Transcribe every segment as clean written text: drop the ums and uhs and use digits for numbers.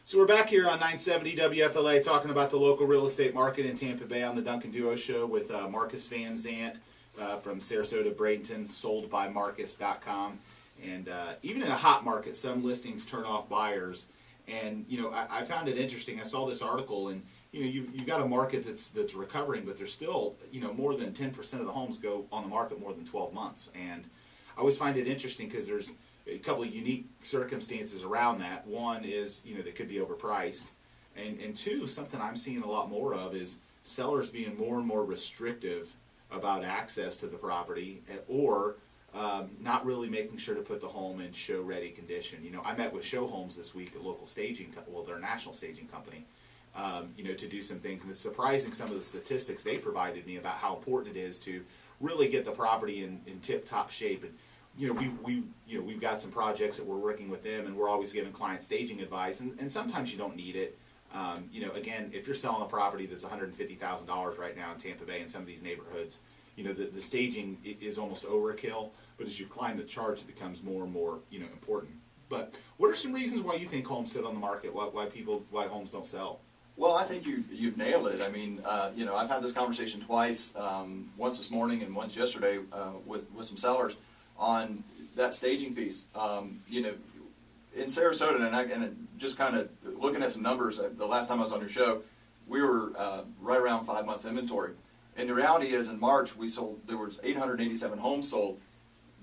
So we're back here on 970 WFLA talking about the local real estate market in Tampa Bay on the Duncan Duo Show with Marcus Vanzant from Sarasota, Bradenton, soldbymarcus.com. And even in a hot market, some listings turn off buyers. And, you know, I found it interesting. I saw this article, and, you know, you've got a market that's recovering, but there's still, you know, more than 10% of the homes go on the market more than 12 months. And I always find it interesting because there's a couple of unique circumstances around that. One is, you know, they could be overpriced. And two, something I'm seeing a lot more of is sellers being more and more restrictive about access to the property, or not really making sure to put the home in show-ready condition. You know, I met with Show Homes this week, a local staging, well, they're a national staging company, you know, to do some things. And it's surprising some of the statistics they provided me about how important it is to really get the property in tip-top shape. And you know, we've got some projects that we're working with them, and we're always giving clients staging advice, and sometimes you don't need it. You know, again, if you're selling a property that's $150,000 right now in Tampa Bay in some of these neighborhoods, you know, the staging is almost overkill, but as you climb the charts, it becomes more and more, you know, important. But what are some reasons why you think homes sit on the market, why homes don't sell? Well, I think you've nailed it. I mean, you know, I've had this conversation twice, once this morning and once yesterday with some sellers on that staging piece. You know, in Sarasota, and just kind of looking at some numbers, the last time I was on your show, we were right around 5 months inventory. And the reality is, in March, there was 887 homes sold.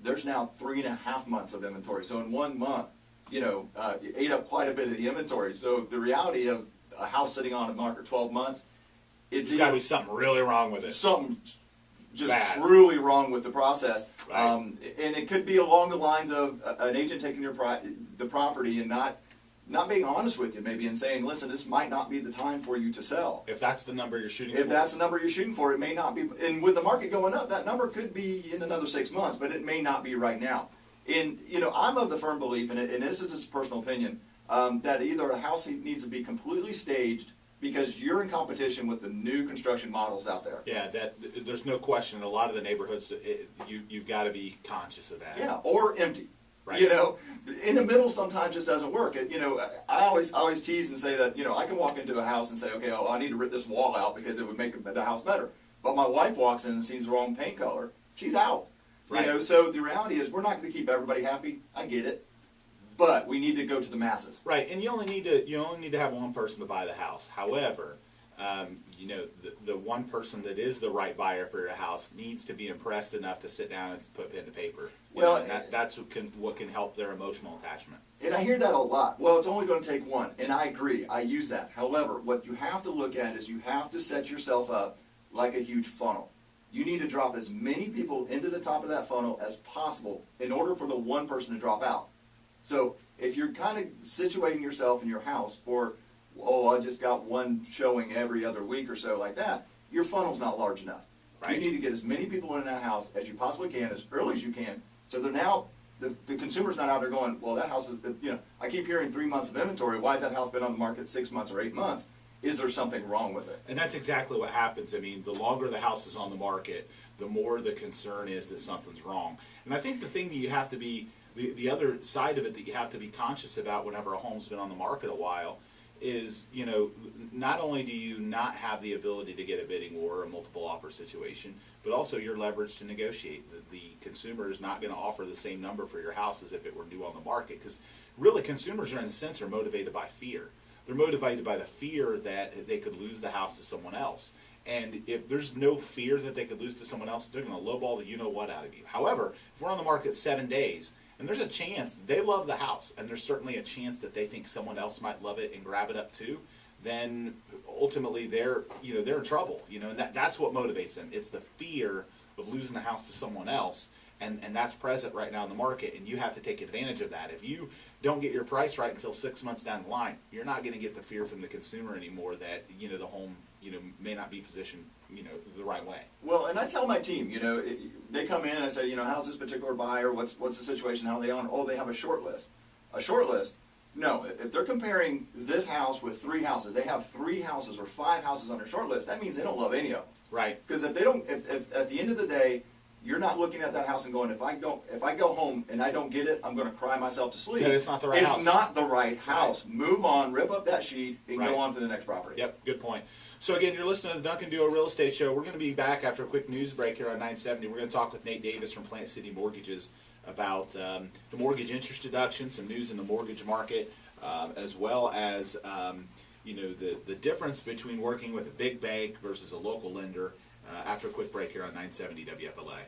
There's now 3.5 months of inventory. So in 1 month, you know, you ate up quite a bit of the inventory. So the reality of a house sitting on the market 12 months, There's got to be something really wrong with it. Something just bad. Truly wrong with the process. Right. And it could be along the lines of an agent taking the property and not being honest with you, maybe, and saying, listen, this might not be the time for you to sell. If that's the number you're shooting for. If that's the number you're shooting for, it may not be. And with the market going up, that number could be in another 6 months, but it may not be right now. And, you know, I'm of the firm belief, and this is just personal opinion, that either a house needs to be completely staged because you're in competition with the new construction models out there. Yeah, there's no question. In a lot of the neighborhoods, you've got to be conscious of that. Yeah, or empty. Right. You know, in the middle sometimes just doesn't work. You know, I always tease and say that, you know, I can walk into a house and say, okay, oh, I need to rip this wall out because it would make the house better. But my wife walks in and sees the wrong paint color. She's out. Right. You know, so the reality is we're not going to keep everybody happy. I get it. But we need to go to the masses. Right, and you only need to have one person to buy the house. However, you know, the one person that is the right buyer for your house needs to be impressed enough to sit down and put pen to paper. Well, that's what can help their emotional attachment. And I hear that a lot. Well, it's only going to take one, and I agree. I use that. However, what you have to look at is you have to set yourself up like a huge funnel. You need to drop as many people into the top of that funnel as possible in order for the one person to drop out. So if you're kind of situating yourself in your house for, oh, I just got one showing every other week or so like that, your funnel's not large enough. Right. You need to get as many people in that house as you possibly can, as early as you can, so they're now, the consumer's not out there going, well, that house is, you know, I keep hearing 3 months of inventory. Why has that house been on the market 6 months or 8 months? Is there something wrong with it? And that's exactly what happens. I mean, the longer the house is on the market, the more the concern is that something's wrong. And I think the thing that you have to be, the other side of it that you have to be conscious about whenever a home's been on the market a while is, you know, not only do you not have the ability to get a bidding war or a multiple offer situation, but also you're leveraged to negotiate. The consumer is not going to offer the same number for your house as if it were new on the market, because really consumers are in a sense are motivated by fear. They're motivated by the fear that they could lose the house to someone else. And if there's no fear that they could lose to someone else, they're going to lowball the you-know-what out of you. However, if we're on the market 7 days, and there's a chance they love the house, and there's certainly a chance that they think someone else might love it and grab it up too, then ultimately they're in trouble. You know, and that's what motivates them. It's the fear of losing the house to someone else, and that's present right now in the market, and you have to take advantage of that. If you don't get your price right until 6 months down the line, you're not going to get the fear from the consumer anymore that, you know, the home, you know, may not be positioned, you know, the right way. Well, and I tell my team, you know, they come in and I say, you know, how's this particular buyer? What's the situation? How are they on? Oh, they have a short list. A short list? No. If they're comparing this house with 3 houses, they have 3 houses or 5 houses on their short list. That means they don't love any of them. Right. Because if they don't, if at the end of the day, You're not looking at that house and going, if I go home and I don't get it, I'm going to cry myself to sleep. Then it's not the right house. It's not the right house. Move on, rip up that sheet, and Right. go on to the next property. Yep, good point. So again, you're listening to the Duncan Duo Real Estate Show. We're going to be back after a quick news break here on 970. We're going to talk with Nate Davis from Plant City Mortgages about the mortgage interest deduction, some news in the mortgage market, as well as the difference between working with a big bank versus a local lender. After a quick break here on 970 WFLA.